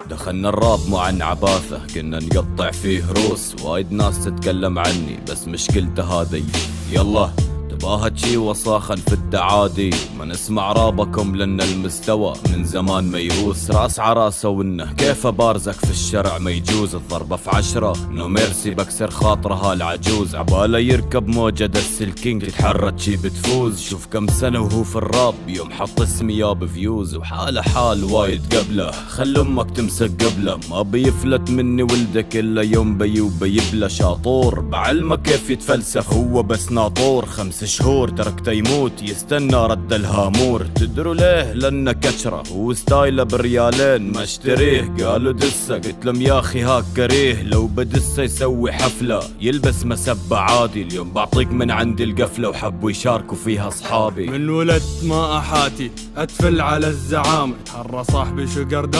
دخلنا الراب مو عن عباثة، كنا نقطع فيه روس. وايد ناس تتكلم عني بس مشكلته هذي. يلا تباها شي وصاخا في التعادي، ما نسمع رابكم لان المستوى من زمان ميؤوس. راس عراسة وانه كيف بارزك في الشرع ما يجوز. الضربة في 10 نو ميرسي بكسر خاطرها العجوز. عباله يركب موجة دس الكينج تتحرك شي بتفوز. شوف كم سنة وهو في الراب، يوم حط اسمي ياب فيوز. وحاله حال وايد قبله، خل امك تمسك قبله. ما بيفلت مني ولدك الا يوم بي وبيبله. شاطور بعلمه كيف يتفلسف، هو بس ناطور. 5 شهور تركته يموت يستنى رد الهامور. تدروا ليه؟ لانه كشره وستايله بريالين ما اشتريه. قالوا دسه قلت لهم يا اخي هاك كريه. لو بدسه يسوي حفله يلبس مسبه عادي. اليوم بعطيك من عندي القفله وحبوا يشاركوا فيها اصحابي. من ولدت ما احاتي اتفل على الزعامه، تحرى صاحبي شقر